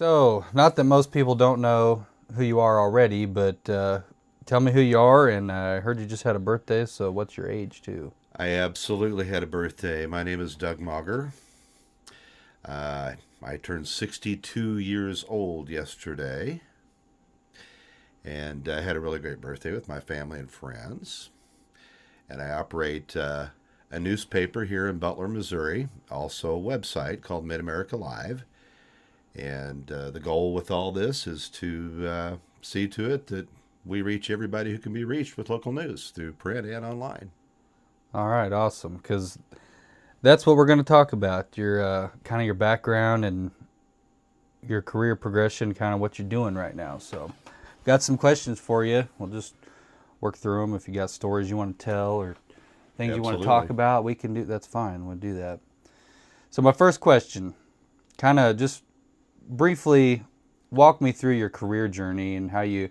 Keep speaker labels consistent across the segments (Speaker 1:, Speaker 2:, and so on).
Speaker 1: So, not that most people don't know who you are already, but tell me who you are. And I heard you just had a birthday, so what's your age, too?
Speaker 2: I absolutely had a birthday. My name is Doug Mauger. I turned 62 years old yesterday, and I had a really great birthday with my family and friends. And I operate a newspaper here in Butler, Missouri, also a website called Mid America Live. And the goal with all this is to see to it that we reach everybody who can be reached with local news through print and online.
Speaker 1: All right, awesome. Because that's what we're going to talk about your kind of your background and your career progression, kind of what you're doing right now. So, got some questions for you. We'll just work through them. If you got stories you want to tell or things you want to talk
Speaker 2: Absolutely.
Speaker 1: about, we can do that's fine. We'll do that. So, my first question, kind of just briefly walk me through your career journey and how you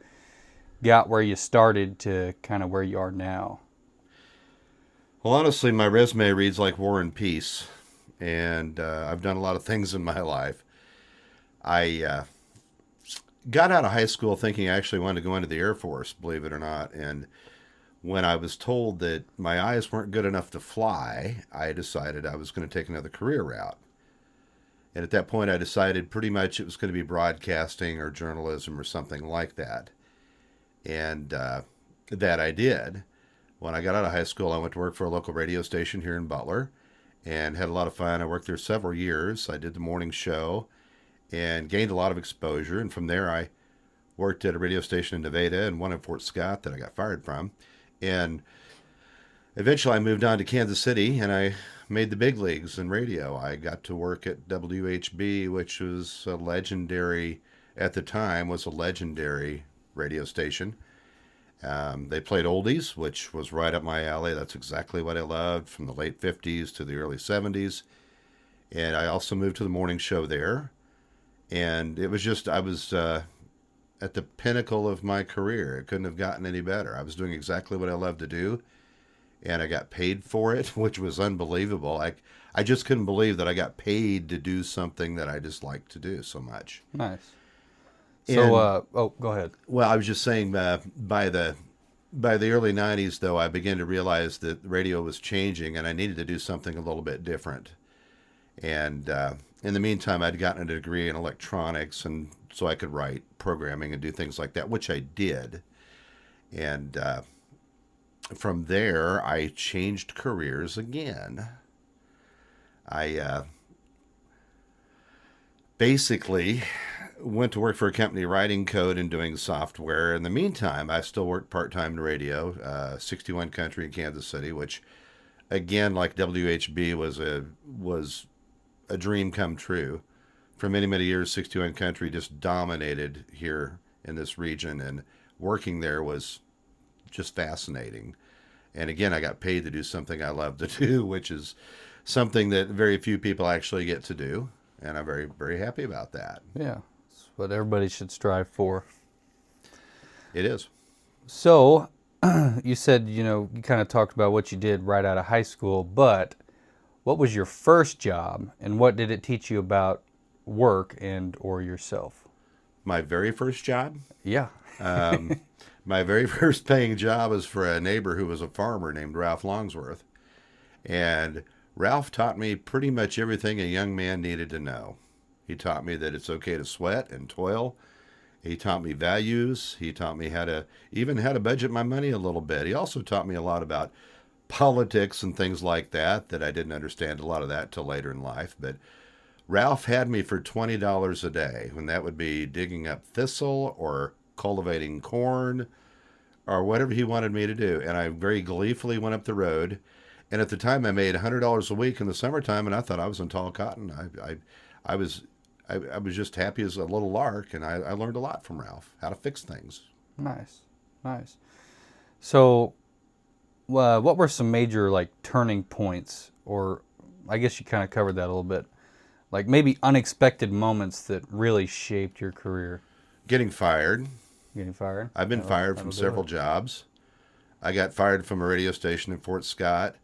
Speaker 1: got where you started to kind of where you are now.
Speaker 2: Well, honestly, my resume reads like War and Peace, and I've done a lot of things in my life. I got out of high school thinking I actually wanted to go into the Air Force, believe it or not. And when I was told that my eyes weren't good enough to fly, I decided I was going to take another career route. And at that point, I decided pretty much it was going to be broadcasting or journalism or something like that. And that I did. When I got out of high school, I went to work for a local radio station here in Butler and had a lot of fun. I worked there several years. I did the morning show and gained a lot of exposure. And from there, I worked at a radio station in Nevada and one in Fort Scott that I got fired from. And eventually, I moved on to Kansas City and I made the big leagues in radio. I got to work at WHB, which was a legendary, at the time, was a legendary radio station. They played oldies, which was right up my alley. That's exactly what I loved from the late 50s to the early 70s. And I also moved to the morning show there. And it was just, I was at the pinnacle of my career. It couldn't have gotten any better. I was doing exactly what I loved to do, and I got paid for it, which was unbelievable. I just couldn't believe that I got paid to do something that I just liked to do so much.
Speaker 1: Nice. So,
Speaker 2: And
Speaker 1: oh, go ahead.
Speaker 2: well, I was just saying, by the early 90s, though, I began to realize that radio was changing and I needed to do something a little bit different. And in the meantime, I'd gotten a degree in electronics, and so I could write programming and do things like that, which I did. And from there, I changed careers again. I basically went to work for a company writing code and doing software. In the meantime, I still worked part time in radio, 61 Country in Kansas City, which again, like WHB, was a dream come true. For many many years, 61 Country just dominated here in this region, and working there was just fascinating. And again, I got paid to do something I love to do, which is something that very few people actually get to do, and I'm very very happy about that.
Speaker 1: Yeah, it's what everybody should strive for.
Speaker 2: It is.
Speaker 1: So, you said, you kind of talked about what you did right out of high school, but what was your first job and what did it teach you about work and or yourself?
Speaker 2: My very first job.
Speaker 1: Yeah.
Speaker 2: Um, my very first paying job was for a neighbor who was a farmer named Ralph Longsworth. And Ralph taught me pretty much everything a young man needed to know. He taught me that it's okay to sweat and toil. He taught me values. He taught me how to budget my money a little bit. He also taught me a lot about politics and things like that I didn't understand a lot of that till later in life. But Ralph had me for $20 a day, when that would be digging up thistle or cultivating corn or whatever he wanted me to do. And I very gleefully went up the road. And at the time, I made $100 a week in the summertime, and I thought I was in tall cotton. I was, I was just happy as a little lark, and I learned a lot from Ralph how to fix things.
Speaker 1: Nice. Nice. So, what were some major like turning points or I guess you kind of covered that a little bit. Like maybe unexpected moments that really shaped your career.
Speaker 2: Getting fired.
Speaker 1: Getting fired.
Speaker 2: I've been fired
Speaker 1: That'll
Speaker 2: from
Speaker 1: do
Speaker 2: several
Speaker 1: it.
Speaker 2: jobs. I got fired from a radio station in Fort Scott,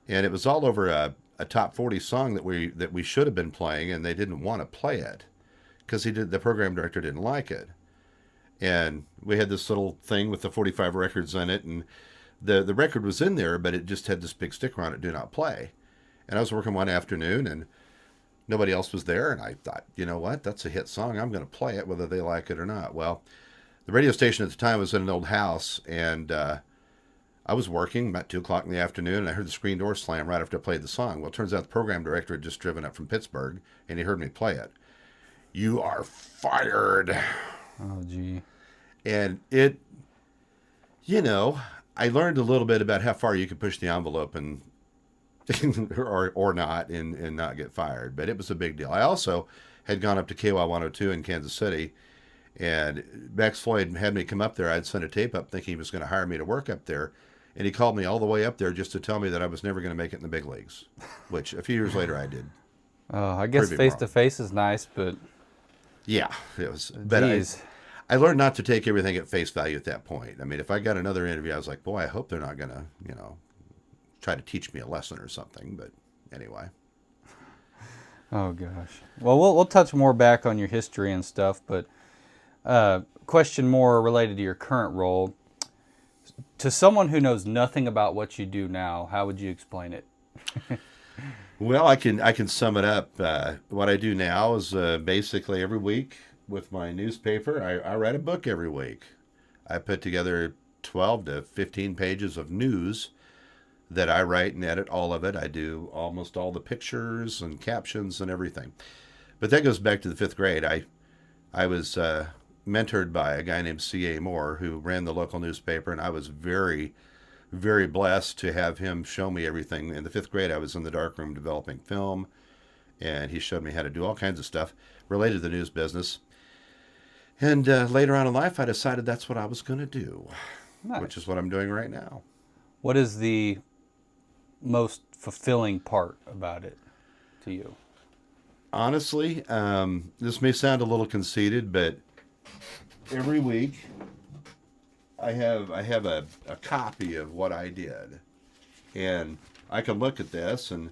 Speaker 2: and it was all over a top 40 song that we should have been playing, and they didn't want to play it because the program director didn't like it. And we had this little thing with the 45 records on it, and the record was in there, but it just had this big sticker on it, do not play. And I was working one afternoon, and nobody else was there, and I thought, you know what, that's a hit song. I'm going to play it whether they like it or not. Well, the radio station at the time was in an old house, and I was working about 2 o'clock in the afternoon, and I heard the screen door slam right after I played the song. Well, it turns out the program director had just driven up from Pittsburgh, and he heard me play it. You are fired.
Speaker 1: Oh, gee.
Speaker 2: And it, I learned a little bit about how far you could push the envelope and or not and not get fired. But it was a big deal. I also had gone up to KY 102 in Kansas City, and Max Floyd had me come up there. I'd sent a tape up thinking he was going to hire me to work up there. And he called me all the way up there just to tell me that I was never going to make it in the big leagues, which a few years later I did.
Speaker 1: I guess face to face is nice, but
Speaker 2: yeah, it was. But I learned not to take everything at face value at that point. I mean, if I got another interview, I was like, boy, I hope they're not going to, try to teach me a lesson or something. But anyway.
Speaker 1: Oh, gosh. Well, we'll touch more back on your history and stuff, but question more related to your current role. To someone who knows nothing about what you do now, how would you explain it?
Speaker 2: Well, I can sum it up. What I do now is basically every week with my newspaper, I write a book every week. I put together 12 to 15 pages of news that I write and edit all of it. I do almost all the pictures and captions and everything. But that goes back to the 5th grade. I was mentored by a guy named C.A. Moore who ran the local newspaper, and I was very, very blessed to have him show me everything. In the 5th grade, I was in the darkroom developing film, and he showed me how to do all kinds of stuff related to the news business. And later on in life, I decided that's what I was going to do,
Speaker 1: Nice.
Speaker 2: Which is what I'm doing right now.
Speaker 1: What is the most fulfilling part about it to you?
Speaker 2: Honestly, this may sound a little conceited, but every week I have a copy of what I did, and I can look at this and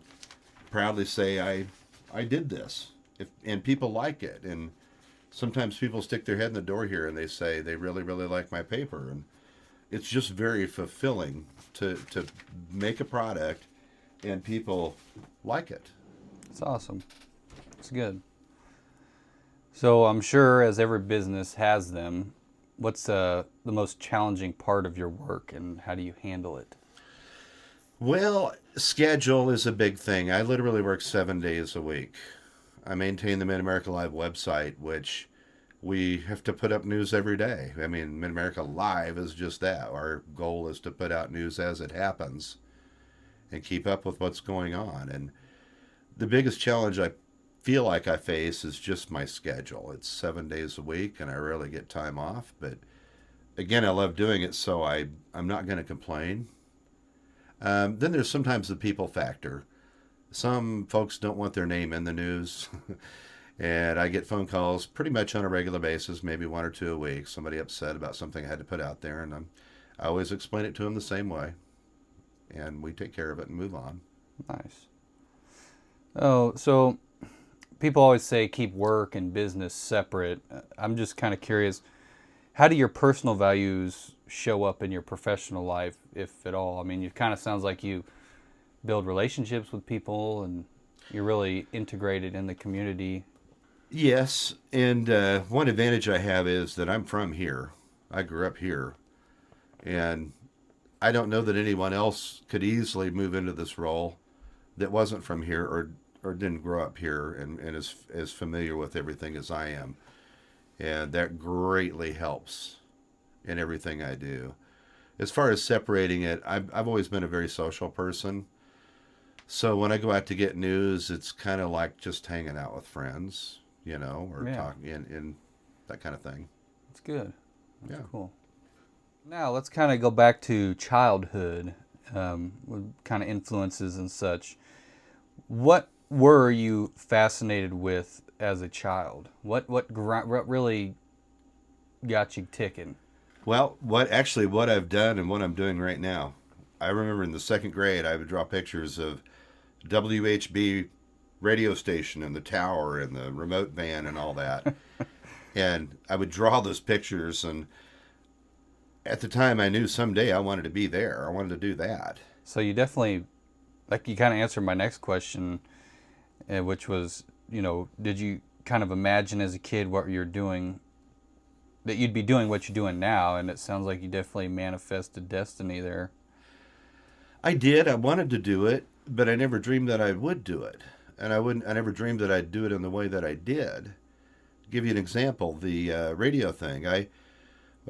Speaker 2: proudly say I did this, and people like it. And sometimes people stick their head in the door here and they say they really, really like my paper, and it's just very fulfilling to make a product and people like it.
Speaker 1: It's awesome. It's good. So I'm sure, as every business has them, what's the most challenging part of your work, and how do you handle it?
Speaker 2: Well, schedule is a big thing. I literally work 7 days a week. I maintain the Mid-America Live website, which we have to put up news every day. I mean, Mid-America Live is just that. Our goal is to put out news as it happens and keep up with what's going on. And the biggest challenge I feel like I face is just my schedule. It's 7 days a week, and I rarely get time off. But again, I love doing it, so I'm not going to complain. Then there's sometimes the people factor. Some folks don't want their name in the news. And I get phone calls pretty much on a regular basis, maybe 1 or 2 a week. Somebody upset about something I had to put out there, and I always explain it to them the same way. And we take care of it and move on.
Speaker 1: Nice. Oh, so people always say keep work and business separate. I'm just kind of curious, how do your personal values show up in your professional life, if at all? I mean, it kind of sounds like you build relationships with people and you're really integrated in the community.
Speaker 2: Yes, and one advantage I have is that I'm from here. I grew up here, and I don't know that anyone else could easily move into this role that wasn't from here or didn't grow up here and is as familiar with everything as I am. And that greatly helps in everything I do. As far as separating it, I've always been a very social person. So when I go out to get news, it's kind of like just hanging out with friends, or talking in that kind of thing.
Speaker 1: That's good. That's
Speaker 2: Yeah.
Speaker 1: cool. Now let's kind of go back to childhood, with kind of influences and such. What were you fascinated with as a child? What really got you ticking?
Speaker 2: Well, what I've done and what I'm doing right now, I remember in the 2nd grade, I would draw pictures of WHB radio station and the tower and the remote van and all that. And I would draw those pictures, and at the time I knew someday I wanted to be there. I wanted to do that.
Speaker 1: So you definitely, like, you kind of answered my next question, which was, did you kind of imagine as a kid what you're doing, that you'd be doing what you're doing now? And it sounds like you definitely manifested destiny there.
Speaker 2: I did. I wanted to do it, but I never dreamed that I would do it. And I never dreamed that I'd do it in the way that I did. Give you an example, the radio thing.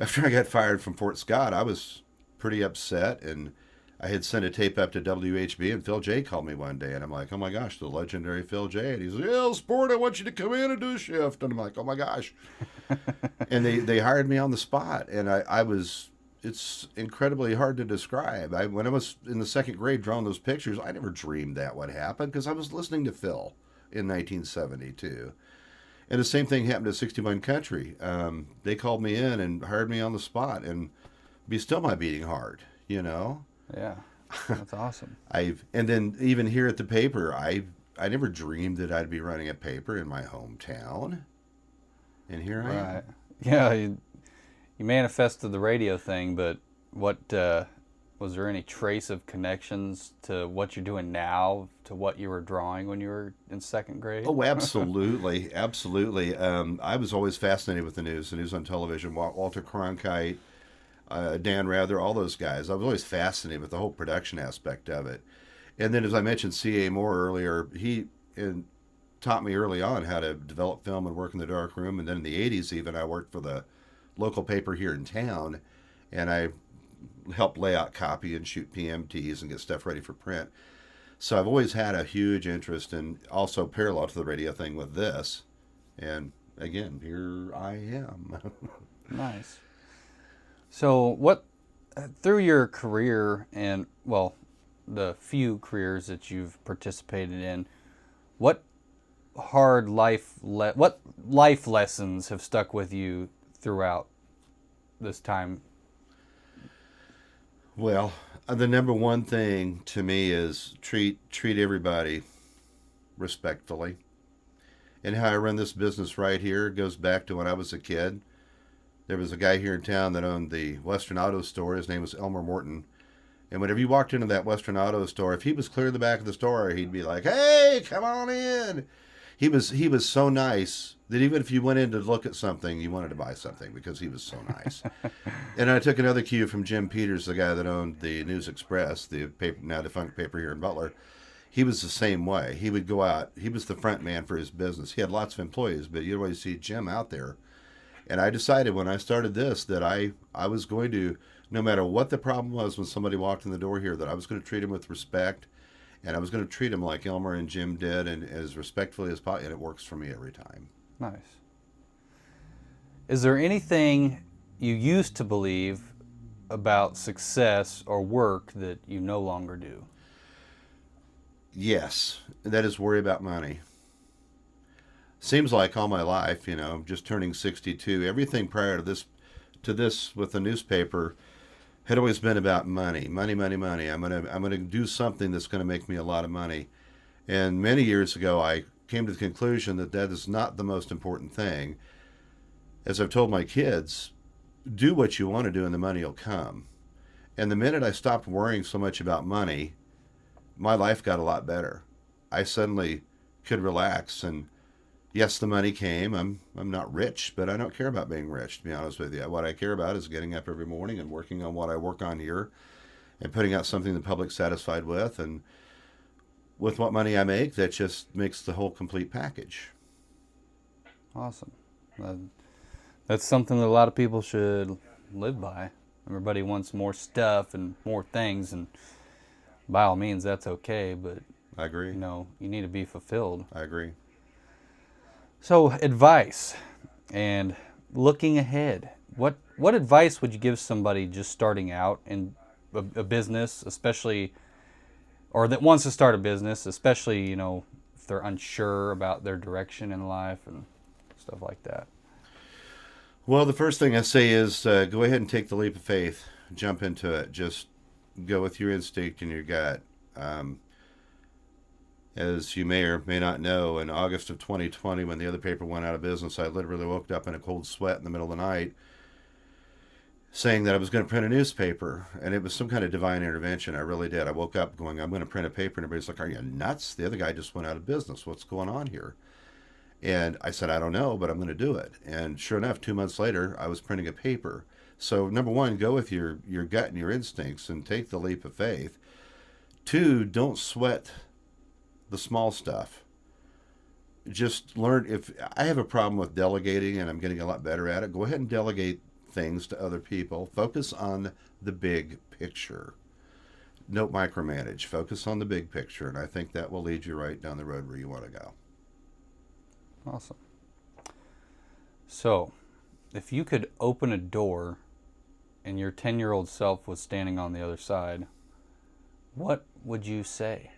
Speaker 2: After I got fired from Fort Scott, I was pretty upset, and I had sent a tape up to WHB, and Phil J called me one day, and I'm like, oh my gosh, the legendary Phil J. And he's like, yeah, Sport, I want you to come in and do a shift. And I'm like, oh my gosh. And they hired me on the spot, and it's incredibly hard to describe. When I was in the second grade drawing those pictures, I never dreamed that would happen because I was listening to Phil in 1972. And the same thing happened to 61 Country. They called me in and hired me on the spot, and Be Still My Beating Heart,
Speaker 1: Yeah, that's awesome.
Speaker 2: And then even here at the paper, I never dreamed that I'd be running a paper in my hometown. And here I am.
Speaker 1: Right. Yeah, you manifested the radio thing, but what was there any trace of connections to what you're doing now to what you were drawing when you were in second grade?
Speaker 2: Oh, absolutely, absolutely. I was always fascinated with the news on television. Walter Cronkite, Dan Rather, all those guys. I was always fascinated with the whole production aspect of it. And then, as I mentioned, C.A. Moore earlier, he taught me early on how to develop film and work in the dark room. And then in the 80s, even, I worked for the local paper here in town, and I helped lay out copy and shoot PMTs and get stuff ready for print. So I've always had a huge interest, and also parallel to the radio thing with this. And again, here I am.
Speaker 1: Nice. So what, through your career and, well, the few careers that you've participated in, what what life lessons have stuck with you throughout this time?
Speaker 2: Well, the number one thing to me is treat everybody respectfully. And how I run this business right here goes back to when I was a kid. There was a guy here in town that owned the Western Auto Store. His name was Elmer Morton. And whenever you walked into that Western Auto Store, if he was clear in the back of the store, he'd be like, hey, come on in. He was so nice that even if you went in to look at something, you wanted to buy something because he was so nice. And I took another cue from Jim Peters, the guy that owned the News Express, the paper, now defunct paper here in Butler. He was the same way. He would go out. He was the front man for his business. He had lots of employees, but you'd always see Jim out there. And I decided when I started this that I was going to, no matter what the problem was when somebody walked in the door here, that I was going to treat him with respect. And I was going to treat him like Elmer and Jim did, and as respectfully as possible. And it works for me every time.
Speaker 1: Nice. Is there anything you used to believe about success or work that you no longer do?
Speaker 2: Yes, that is worry about money. Seems like all my life, just turning 62, everything prior to this with the newspaper had always been about money. Money, money, money. I'm gonna do something that's gonna make me a lot of money. And many years ago, I came to the conclusion that is not the most important thing. As I've told my kids, do what you want to do and the money will come. And the minute I stopped worrying so much about money, my life got a lot better. I suddenly could relax, and yes, the money came. I'm not rich, but I don't care about being rich, to be honest with you. What I care about is getting up every morning and working on what I work on here and putting out something the public's satisfied with. And with what money I make, that just makes the whole complete package.
Speaker 1: Awesome. That's something that a lot of people should live by. Everybody wants more stuff and more things, and by all means, that's okay, but
Speaker 2: I agree.
Speaker 1: you need to be fulfilled.
Speaker 2: I agree.
Speaker 1: So, advice and looking ahead. What advice would you give somebody just starting out in a business, especially, or that wants to start a business, especially, if they're unsure about their direction in life and stuff like that?
Speaker 2: Well, the first thing I say is go ahead and take the leap of faith. Jump into it. Just go with your instinct and your gut. And As you may or may not know, in August of 2020, when the other paper went out of business, I literally woke up in a cold sweat in the middle of the night saying that I was going to print a newspaper. And it was some kind of divine intervention. I really did. I woke up going, I'm going to print a paper. And everybody's like, are you nuts? The other guy just went out of business. What's going on here? And I said, I don't know, but I'm going to do it. And sure enough, 2 months later, I was printing a paper. So, number one, go with your gut and your instincts and take the leap of faith. Two, don't sweat the small stuff. Just learn. If I have a problem with delegating and I'm getting a lot better at it, go ahead and delegate things to other people. Focus on the big picture. Don't micromanage. Focus on the big picture, and I think that will lead you right down the road where you want to go.
Speaker 1: Awesome. So, if you could open a door and your 10-year-old self was standing on the other side, what would you say?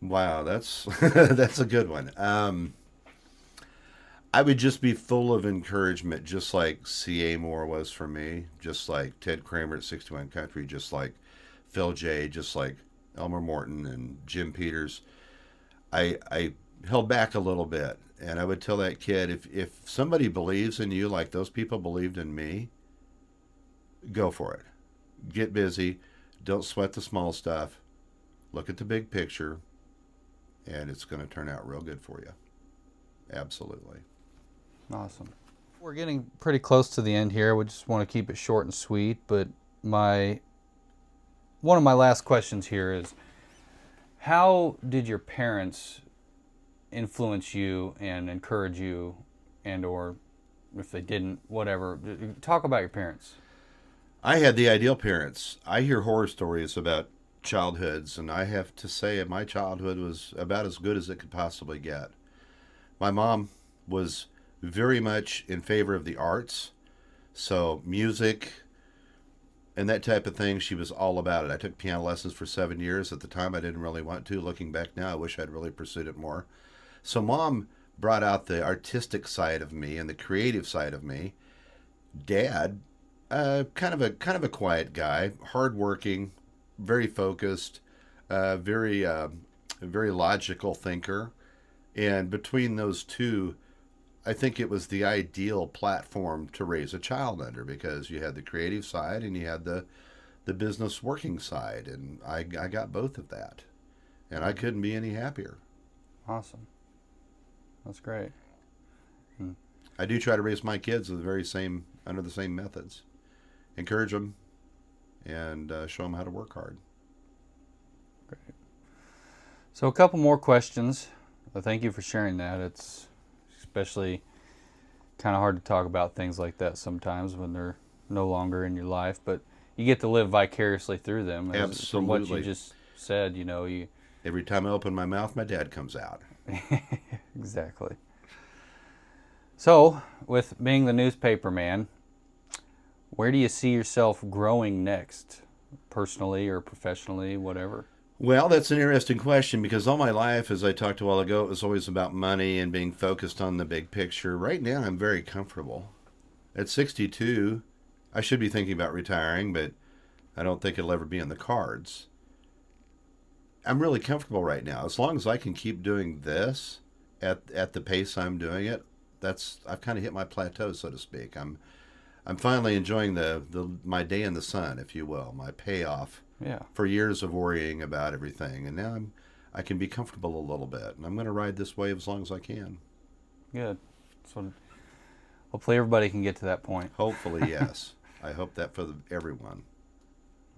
Speaker 2: Wow, that's that's a good one. I would just be full of encouragement, just like C.A. Moore was for me, just like Ted Kramer at 61 Country, just like Phil J., just like Elmer Morton and Jim Peters. I held back a little bit, and I would tell that kid, if somebody believes in you like those people believed in me, go for it. Get busy. Don't sweat the small stuff. Look at the big picture, and it's going to turn out real good for you. Absolutely.
Speaker 1: Awesome. We're getting pretty close to the end here. We just want to keep it short and sweet, but one of my last questions here is, how did your parents influence you and encourage you, and or if they didn't, whatever? Talk about your parents.
Speaker 2: I had the ideal parents. I hear horror stories about childhoods, and I have to say my childhood was about as good as it could possibly get. My mom was very much in favor of the arts, so music and that type of thing, she was all about it. I took piano lessons for 7 years. At the time, I didn't really want to. Looking back now, I wish I'd really pursued it more. So mom brought out the artistic side of me and the creative side of me. Dad, kind of a quiet guy, hardworking, very focused, very logical thinker. And between those two, I think it was the ideal platform to raise a child under, because you had the creative side and you had the business working side, and I got both of that, and I couldn't be any happier.
Speaker 1: Awesome. That's great.
Speaker 2: I do try to raise my kids with under the same methods, encourage them, and show them how to work hard.
Speaker 1: Great. So a couple more questions. Thank you for sharing that. It's especially kind of hard to talk about things like that sometimes when they're no longer in your life, but you get to live vicariously through them.
Speaker 2: Absolutely.
Speaker 1: From what you just said, you
Speaker 2: Every time I open my mouth, my dad comes out.
Speaker 1: Exactly. So, with being the newspaper man, where do you see yourself growing next, personally or professionally, whatever?
Speaker 2: Well, that's an interesting question, because all my life, as I talked a while ago, it was always about money and being focused on the big picture. Right now, I'm very comfortable. At 62, I should be thinking about retiring, but I don't think it'll ever be in the cards. I'm really comfortable right now. As long as I can keep doing this at the pace I'm doing it, I've kind of hit my plateau, so to speak. I'm finally enjoying my day in the sun, if you will, my payoff.
Speaker 1: Yeah.
Speaker 2: For years of worrying about everything, and now I can be comfortable a little bit, and I'm going to ride this wave as long as I can.
Speaker 1: Good. So hopefully everybody can get to that point.
Speaker 2: Hopefully, yes. I hope that for everyone.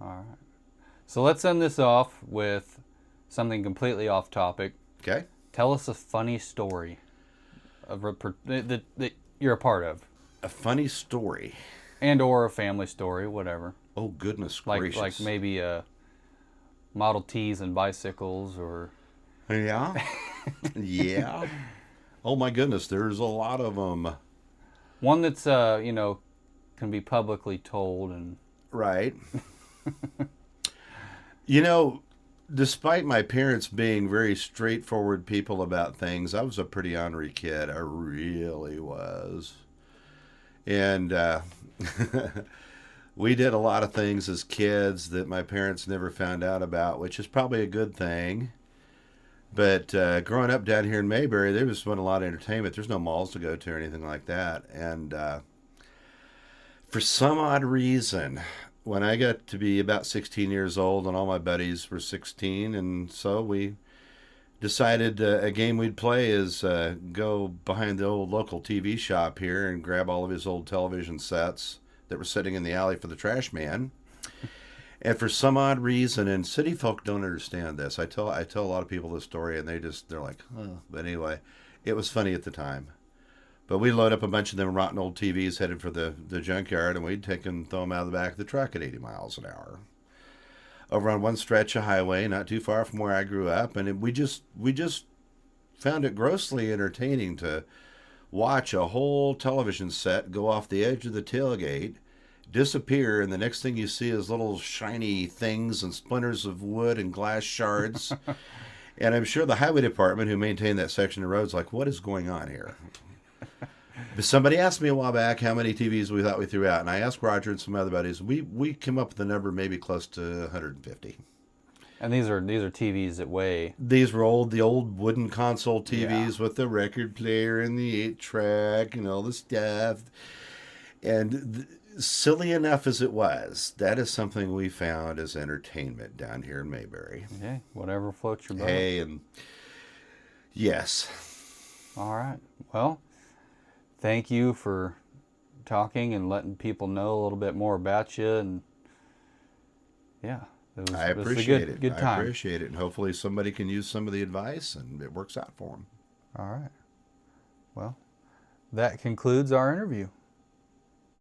Speaker 1: All right. So let's end this off with something completely off topic.
Speaker 2: Okay.
Speaker 1: Tell us a funny story that you're a part of.
Speaker 2: A funny story.
Speaker 1: And or a family story, whatever.
Speaker 2: Oh, goodness gracious.
Speaker 1: Like maybe Model Ts and bicycles, or...
Speaker 2: Yeah? Yeah. Oh, my goodness, there's a lot of them.
Speaker 1: One that's, can be publicly told. And
Speaker 2: Right. Despite my parents being very straightforward people about things, I was a pretty ornery kid. I really was. And we did a lot of things as kids that my parents never found out about, which is probably a good thing. But growing up down here in Mayberry, there was a lot of entertainment. There's no malls to go to or anything like that. And for some odd reason, when I got to be about 16 years old and all my buddies were 16, and so we decided a game we'd play is go behind the old local TV shop here and grab all of his old television sets that were sitting in the alley for the trash man. And for some odd reason, and city folk don't understand this. I tell a lot of people this story, and they're like, oh. But anyway, it was funny at the time. But we load up a bunch of them rotten old TVs headed for the junkyard, and we'd take and throw them out of the back of the truck at 80 miles an hour over on one stretch of highway, not too far from where I grew up, and we just found it grossly entertaining to watch a whole television set go off the edge of the tailgate, disappear, and the next thing you see is little shiny things and splinters of wood and glass shards. And I'm sure the highway department who maintained that section of road's like, what is going on here? But somebody asked me a while back how many TVs we thought we threw out, and I asked Roger and some other buddies. We came up with a number maybe close to 150.
Speaker 1: And these are TVs that weigh.
Speaker 2: These were the old wooden console TVs with the record player and the 8-track and all the stuff. And silly enough as it was, that is something we found as entertainment down here in Mayberry.
Speaker 1: Okay, whatever floats your boat.
Speaker 2: Hey, and yes.
Speaker 1: All right. Well, thank you for talking and letting people know a little bit more about you. And yeah,
Speaker 2: I
Speaker 1: it was
Speaker 2: appreciate
Speaker 1: a good time.
Speaker 2: I appreciate it. And hopefully somebody can use some of the advice and it works out for them.
Speaker 1: All right. Well, that concludes our interview.